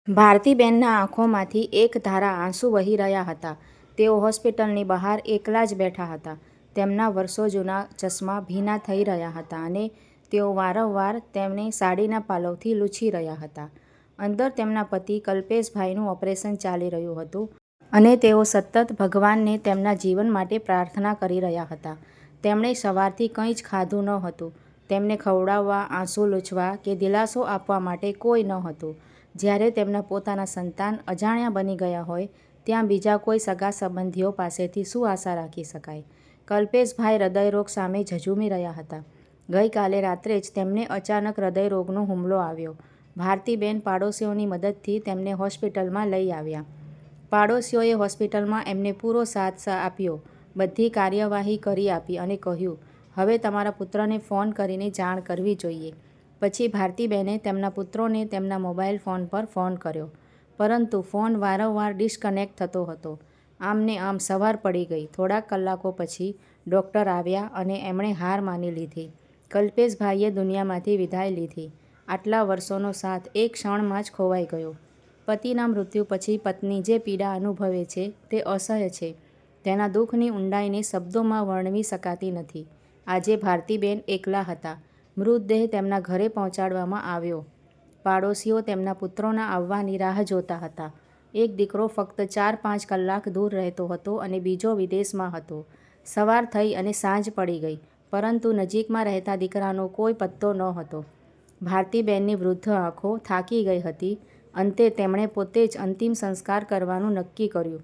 ભારતીબેનના આંખોમાંથી એક ધારા આંસુ વહી રહ્યા હતા. તેઓ હોસ્પિટલની બહાર એકલા જ બેઠા હતા. તેમના વર્ષો જૂના ચશ્મા ભીના થઈ રહ્યા હતા અને તેઓ વારંવાર તેમને સાડીના પાલવથી લૂછી રહ્યા હતા. અંદર તેમના પતિ કલ્પેશભાઈનું ઓપરેશન ચાલી રહ્યું હતું અને તેઓ સતત ભગવાનને તેમના જીવન માટે પ્રાર્થના કરી રહ્યા હતા. તેમણે સવારથી કંઈ જ ખાધું ન હતું. તેમને ખવડાવવા, આંસુ લૂછવા કે દિલાસો આપવા માટે કોઈ ન હતું. જ્યારે તેમના પોતાના સંતાન અજાણ્યા બની ગયા હોય ત્યાં બીજા કોઈ સગા સંબંધીઓ પાસેથી શું આશા રાખી શકાય? કલ્પેશભાઈ હૃદયરોગ સામે ઝઝૂમી રહ્યા હતા. ગઈકાલે રાત્રે જ તેમને અચાનક હૃદયરોગનો હુમલો આવ્યો. ભારતીબેન પાડોશીઓની મદદથી તેમને હોસ્પિટલમાં લઈ આવ્યા. પાડોશીઓએ હોસ્પિટલમાં એમને પૂરો સાથ આપ્યો, બધી કાર્યવાહી કરી આપી અને કહ્યું, હવે તમારા પુત્રને ફોન કરીને જાણ કરવી જોઈએ. પછી ભારતીબેને તેમના પુત્રોને તેમના મોબાઈલ ફોન પર ફોન કર્યો, પરંતુ ફોન વારંવાર ડિસ્કનેક્ટ થતો હતો. આમને આમ સવાર પડી ગઈ. થોડાક કલાકો પછી ડૉક્ટર આવ્યા અને એમણે હાર માની લીધી. કલ્પેશભાઈએ દુનિયામાંથી વિદાય લીધી. આટલા વર્ષોનો સાથ એક ક્ષણમાં જ ખોવાઈ ગયો. પતિના મૃત્યુ પછી પત્ની જે પીડા અનુભવે છે તે અસહ્ય છે. તેના દુઃખની ઊંડાઈને શબ્દોમાં વર્ણવી શકાતી નથી. આજે ભારતીબેન એકલા હતા. મૃતદેહ તેમના ઘરે પહોંચાડવામાં આવ્યો. પાડોશીઓ તેમના પુત્રોના આવવાની રાહ જોતા હતા. એક દીકરો ફક્ત 4-5 કલાક દૂર રહેતો હતો અને બીજો વિદેશમાં હતો. સવાર થઈ અને સાંજ પડી ગઈ, પરંતુ નજીકમાં રહેતા દીકરાનો કોઈ પત્તો ન હતો. ભારતીબેનની વૃદ્ધ આંખો થાકી ગઈ હતી. અંતે તેમણે પોતે જ અંતિમ સંસ્કાર કરવાનું નક્કી કર્યું.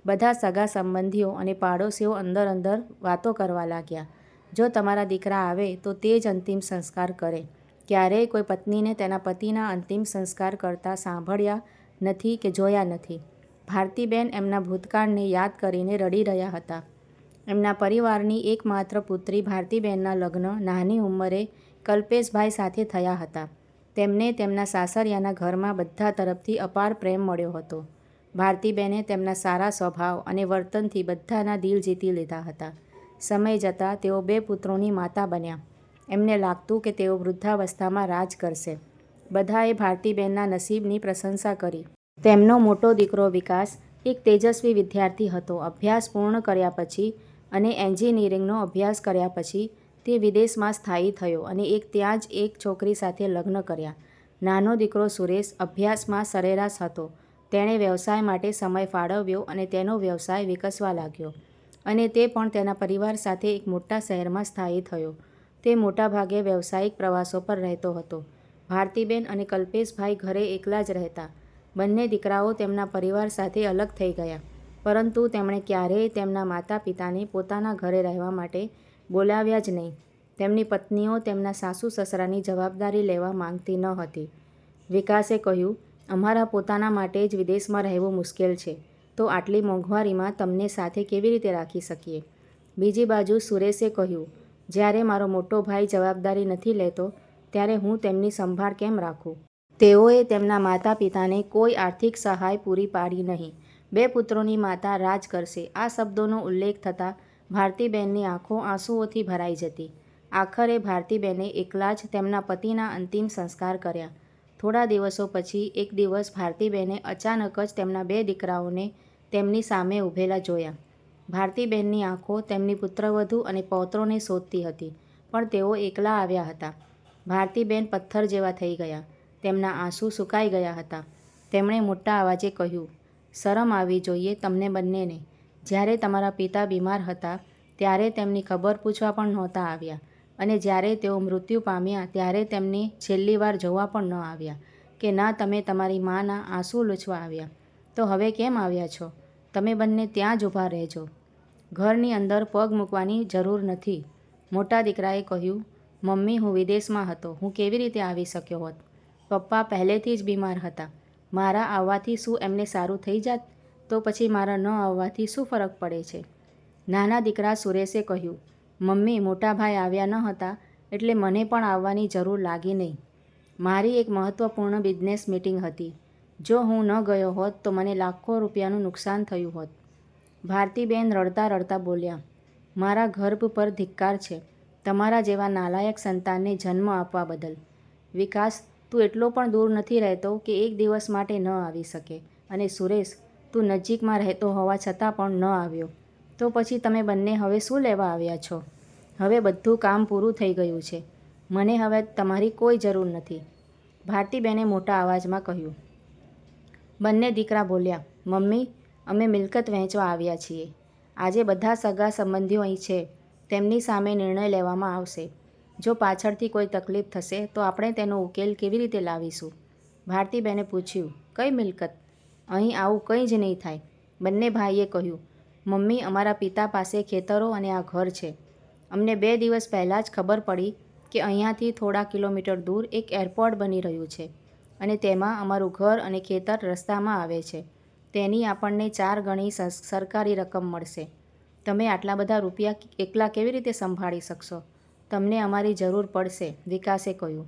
બધા સગા સંબંધીઓ અને પાડોશીઓ અંદર અંદર વાતો કરવા લાગ્યા. જો તમારા દીકરા આવે તો તે જ અંતિમ સંસ્કાર કરે. ક્યારેય કોઈ પત્નીને તેના પતિના અંતિમ સંસ્કાર કરતા સાંભળ્યા નથી કે જોયા નથી. ભારતીબેન એમના ભૂતકાળને યાદ કરીને રડી રહ્યા હતા. એમના પરિવારની એકમાત્ર પુત્રી ભારતીબેનના લગ્ન નાની ઉંમરે કલ્પેશભાઈ સાથે થયા હતા. તેમને તેમના સાસરિયાના ઘરમાં બધા તરફથી અપાર પ્રેમ મળ્યો હતો. ભારતીબેને તેમના સારા સ્વભાવ અને વર્તનથી બધાના દિલ જીતી લીધા હતા. સમય જતાં તેઓ 2 પુત્રોની માતા બન્યા. એમને લાગતું કે તેઓ વૃદ્ધાવસ્થામાં રાજ કરશે. બધાએ ભારતીબેનના નસીબની પ્રશંસા કરી. તેમનો મોટો દીકરો વિકાસ એક તેજસ્વી વિદ્યાર્થી હતો. અભ્યાસ પૂર્ણ કર્યા પછી અને એન્જિનિયરિંગનો અભ્યાસ કર્યા પછી તે વિદેશમાં સ્થાયી થયો અને ત્યાં જ એક છોકરી સાથે લગ્ન કર્યા. નાનો દીકરો સુરેશ અભ્યાસમાં સરેરાશ હતો. તેણે વ્યવસાય માટે સમય ફાળવ્યો અને તેનો વ્યવસાય વિકસવા લાગ્યો અને તે પણ તેના પરિવાર સાથે એક મોટા શહેરમાં સ્થાયી થયો. તે મોટાભાગે વ્યવસાયિક પ્રવાસો પર રહેતો હતો. ભારતીબેન અને કલ્પેશભાઈ ઘરે એકલા જ રહેતા. બંને દીકરાઓ તેમના પરિવાર સાથે અલગ થઈ ગયા, પરંતુ તેમણે ક્યારેય તેમના માતા પિતાને પોતાના ઘરે રહેવા માટે બોલાવ્યા જ નહીં. તેમની પત્નીઓ તેમના સાસુ સસરાની જવાબદારી લેવા માંગતી ન હતી. વિકાસે કહ્યું, અમારા પોતાના માટે જ વિદેશમાં રહેવું મુશ્કેલ છે, તો આટલી મોંઘવારીમાં તમને સાથે કેવી રીતે રાખી શકીએ? બીજી બાજુ સુરેશે કહ્યું, જ્યારે મારો મોટો ભાઈ જવાબદારી નથી લેતો ત્યારે હું તેમની સંભાળ કેમ રાખું? તેઓએ તેમના માતા પિતાને કોઈ આર્થિક સહાય પૂરી પાડી નહીં. 2 પુત્રોની માતા રાજ કરશે, આ શબ્દોનો ઉલ્લેખ થતાં ભારતીબેનની આંખો આંસુઓથી ભરાઈ જતી. આખરે ભારતીબેને એકલા જ તેમના પતિના અંતિમ સંસ્કાર કર્યા. થોડા દિવસો પછી એક દિવસ ભારતીબેને અચાનક જ તેમના 2 દીકરાઓને તેમની સામે ઊભેલા જોયા. ભારતીબેનની આંખો તેમની પુત્રવધૂ અને પૌત્રોને શોધતી હતી, પણ તેઓ એકલા આવ્યા હતા. ભારતીબેન પથ્થર જેવા થઈ ગયા. તેમના આંસુ સુકાઈ ગયા હતા. તેમણે મોટા અવાજે કહ્યું, શરમ આવવી જોઈએ તમને બંનેને. જ્યારે તમારા પિતા બીમાર હતા ત્યારે તેમની ખબર પૂછવા પણ નહોતા આવ્યા અને જ્યારે તેઓ મૃત્યુ પામ્યા ત્યારે તેમને છેલ્લી વાર જોવા પણ ન આવ્યા કે ના તમે તમારી માના આંસુ લૂછવા આવ્યા. તો હવે કેમ આવ્યા છો? તમે બંને ત્યાં જ ઊભા રહેજો. ઘરની અંદર પગ મૂકવાની જરૂર નથી. મોટા દીકરાએ કહ્યું, મમ્મી હું વિદેશમાં હતો, હું કેવી રીતે આવી શક્યો હોત? પપ્પા પહેલેથી જ બીમાર હતા. મારા આવવાથી શું એમને સારું થઈ જાત? તો પછી મારા ન આવવાથી શું ફરક પડે છે? નાના દીકરા સુરેશે કહ્યું, મમ્મી મોટા ભાઈ આવ્યા ન હતા એટલે મને પણ આવવાની જરૂર લાગી નહીં. મારી એક મહત્ત્વપૂર્ણ બિઝનેસ મીટિંગ હતી. જો હું ન ગયો હોત તો મને લાખો રૂપિયાનું નુકસાન થયું હોત. ભારતીબેન રડતા રડતા બોલ્યા, મારા ગર્ભ પર ધિક્કાર છે, તમારા જેવા નાલાયક સંતાનને જન્મ આપવા બદલ. વિકાસ તું એટલો પણ દૂર નથી રહેતો કે એક દિવસ માટે ન આવી શકે. અને સુરેશ, તું નજીકમાં રહેતો હોવા છતાં પણ ન આવ્યો. તો પછી તમે બંને હવે શું લેવા આવ્યા છો? હવે બધું કામ પૂરું થઈ ગયું છે. મને હવે તમારી કોઈ જરૂર નથી, ભારતીબેને મોટા અવાજમાં કહ્યું. બંને દીકરા બોલ્યા, મમ્મી, અમે મિલકત વહેંચવા આવ્યા છીએ. આજે બધા સગા સંબંધીઓ અહીં છે. તેમની સામે નિર્ણય લેવામાં આવશે. જો પાછળથી કોઈ તકલીફ થશે તો આપણે તેનો ઉકેલ કેવી રીતે લાવીશું? ભારતીબેને પૂછ્યું. કઈ મિલકત? અહીં આવું કંઈ જ નહીં થાય, બંને ભાઈએ કહ્યું. મમ્મી, અમારા પિતા પાસે ખેતરો અને આ ઘર છે. અમને 2 દિવસ પહેલાં જ ખબર પડી કે અહીંયાથી થોડા કિલોમીટર દૂર એક એરપોર્ટ બની રહ્યું છે અને તેમાં અમારું ઘર અને ખેતર રસ્તામાં આવે છે. તેની આપણને 4 ગણી સરકારી રકમ મળશે. તમે આટલા બધા રૂપિયા એકલા કેવી રીતે સંભાળી શકશો? તમને અમારી જરૂર પડશે, વિકાસે કહ્યું.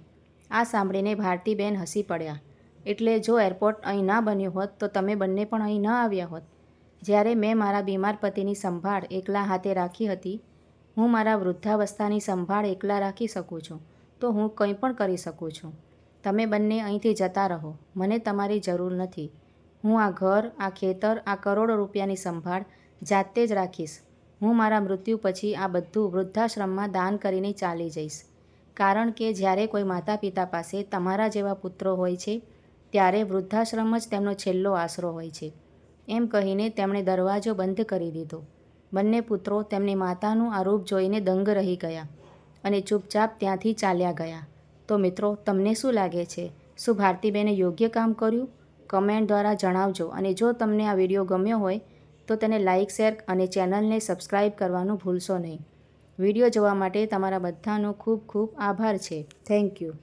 આ સાંભળીને ભારતીબેન હસી પડ્યા. એટલે જો એરપોર્ટ અહીં ના બન્યું હોત તો તમે બંને પણ અહીં ન આવ્યા હોત. જ્યારે મેં મારા બીમાર પતિની સંભાળ એકલા હાથે રાખી હતી, હું મારા વૃદ્ધાવસ્થાની સંભાળ એકલા રાખી શકું છું, તો હું કંઈ પણ કરી શકું છું. તમે બંને અહીંથી જતા રહો, મને તમારી જરૂર નથી. હું આ ઘર, આ ખેતર, આ કરોડો રૂપિયાની સંભાળ જાતે જ રાખીશ. હું મારા મૃત્યુ પછી આ બધું વૃદ્ધાશ્રમમાં દાન કરીને ચાલી જઈશ. કારણ કે જ્યારે કોઈ માતા પિતા પાસે તમારા જેવા પુત્રો હોય છે, ત્યારે વૃદ્ધાશ્રમ જ તેમનો છેલ્લો આશરો હોય છે. એમ કહીને તેમણે દરવાજો બંધ કરી દીધો. બંને પુત્રો તેમની માતાનું આ રૂપ જોઈને દંગ રહી ગયા અને ચૂપચાપ ત્યાંથી ચાલ્યા ગયા. તો મિત્રો, તમને શું લાગે છે? શું ભારતીબેને યોગ્ય કામ કર્યું? કમેન્ટ દ્વારા જણાવજો. અને જો તમને આ વિડીયો ગમ્યો હોય તો તેને લાઇક, શેર અને ચેનલને સબસ્ક્રાઈબ કરવાનું ભૂલશો નહીં. વિડીયો જોવા માટે તમારા બધાનો ખૂબ ખૂબ આભાર છે. Thank you.